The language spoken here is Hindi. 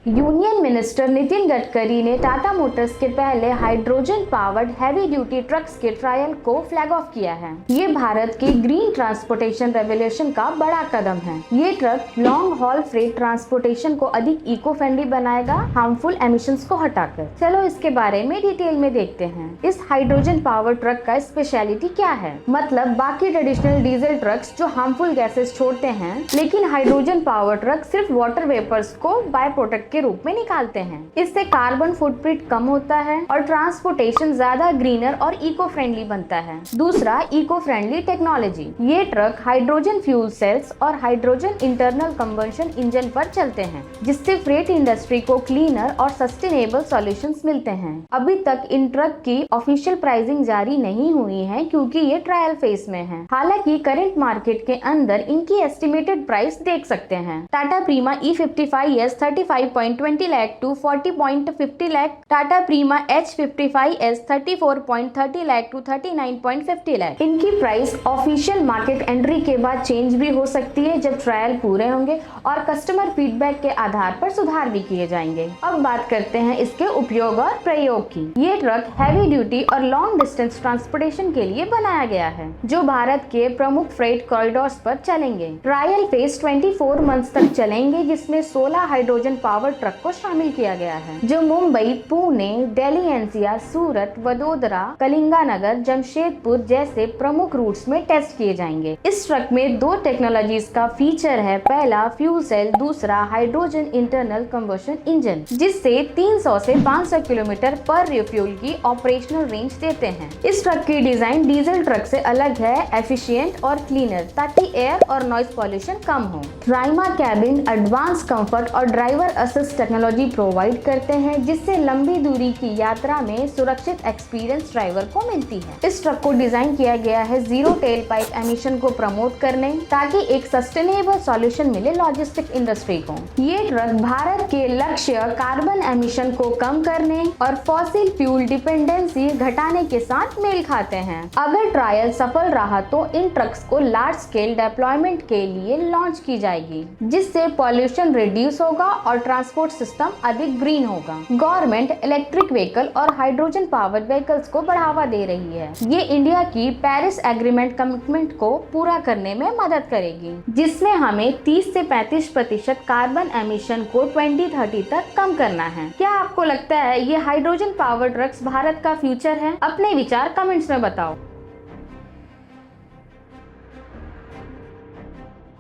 यूनियन मिनिस्टर नितिन गडकरी ने टाटा मोटर्स के पहले hydrogen powered heavy duty trucks के ट्रायल को फ्लैग ऑफ किया है। ये भारत के ग्रीन ट्रांसपोर्टेशन रेवोल्यूशन का बड़ा कदम है। ये truck long haul freight transportation को अधिक इको फ्रेंडली बनाएगा, हार्मफुल एमिशंस को हटाकर। चलो इसके बारे में डिटेल में देखते हैं। इस हाइड्रोजन पावर ट्रक का स्पेशलिटी क्या है? मतलब बाकी ट्रेडिशनल डीजल ट्रक्स जो हार्मफुल गैसेस छोड़ते हैं, लेकिन हाइड्रोजन पावर ट्रक सिर्फ वाटर वेपर्स को बाय प्रोडक्ट के रूप में निकालते हैं। इससे कार्बन फुटप्रिंट कम होता है और ट्रांसपोर्टेशन ज्यादा ग्रीनर और इको फ्रेंडली बनता है। दूसरा, इको फ्रेंडली टेक्नोलॉजी। ये ट्रक हाइड्रोजन फ्यूल सेल्स और हाइड्रोजन इंटरनल कंबशन इंजन पर चलते हैं, जिससे फ्रेट इंडस्ट्री को क्लीनर और सस्टेनेबल सॉल्यूशंस मिलते हैं। अभी तक इन ट्रक की ऑफिशियल प्राइसिंग जारी नहीं हुई है क्योंकि ये ट्रायल फेज में है। हालांकि करंट मार्केट के अंदर इनकी एस्टिमेटेड प्राइस देख सकते हैं। Tata Prima E55S 35.20 lakh to 40.50 lakh, Tata Prima H55S 34.30 lakh to 39.50 lakh. इनकी प्राइस ऑफिशियल मार्केट एंट्री के बाद चेंज भी हो सकती है जब ट्रायल पूरे होंगे और कस्टमर फीडबैक के आधार पर सुधार भी किए जाएंगे। अब बात करते हैं इसके उपयोग और प्रयोग की। ये ट्रक हैवी ड्यूटी और लॉन्ग डिस्टेंस ट्रांसपोर्टेशन के लिए बनाया गया है, जो भारत के प्रमुख फ्रेट कॉरिडोर्स पर चलेंगे। ट्रायल फेज 24 मंथ्स तक चलेंगे, जिसमें 16 हाइड्रोजन पावर ट्रक को शामिल किया गया है, जो मुंबई, पुणे, दिल्ली एनसीआर, सूरत, वडोदरा, कलिंगानगर, जमशेदपुर जैसे प्रमुख रूट्स में टेस्ट किए जाएंगे। इस ट्रक में 2 टेक्नोलॉजीज का फीचर है। पहला फ्यूल सेल, दूसरा हाइड्रोजन इंटरनल कंबशन इंजन, जिससे 300 से 500 किलोमीटर पर रिफ्यूल की ऑपरेशनल रेंज देते हैं। इस ट्रक की डिजाइन डीजल ट्रक से अलग है, एफिशिएंट और क्लीनर, ताकि एयर और नॉइज पॉल्यूशन कम हो। राइमा कैबिन एडवांस कंफर्ट और ड्राइवर असिस्ट टेक्नोलॉजी प्रोवाइड करते हैं, जिससे लंबी दूरी की यात्रा में सुरक्षित एक्सपीरियंस ड्राइवर को मिलती है। इस ट्रक को डिजाइन किया गया है जीरो टेल पाइप एमिशन को प्रमोट करने, ताकि एक सस्टेनेबल सॉल्यूशन मिले लॉजिस्टिक इंडस्ट्री को। ये ट्रक भारत के लक्ष्य कार्बन एमिशन को कम करने और फॉसिल फ्यूल डिपेंडेंसी घटाने के साथ मेल खाते हैं। अगर ट्रायल सफल रहा तो इन ट्रक्स को लार्ज स्केल डिप्लॉयमेंट के लिए लॉन्च की जाएगी, जिससे पॉल्यूशन रिड्यूस होगा और ट्रांसपोर्ट सिस्टम अधिक ग्रीन होगा। गवर्नमेंट इलेक्ट्रिक व्हीकल और हाइड्रोजन पावर्ड व्हीकल्स को बढ़ावा दे रही है। ये इंडिया की पेरिस एग्रीमेंट कमिटमेंट को पूरा करने में मदद करेगी, जिसमें हमें 30 से 35% कार्बन एमिशन को 2030 तक कम करना है। क्या आपको लगता है ये हाइड्रोजन पावर ट्रक्स भारत का फ्यूचर है? अपने विचार कमेंट्स में बताओ।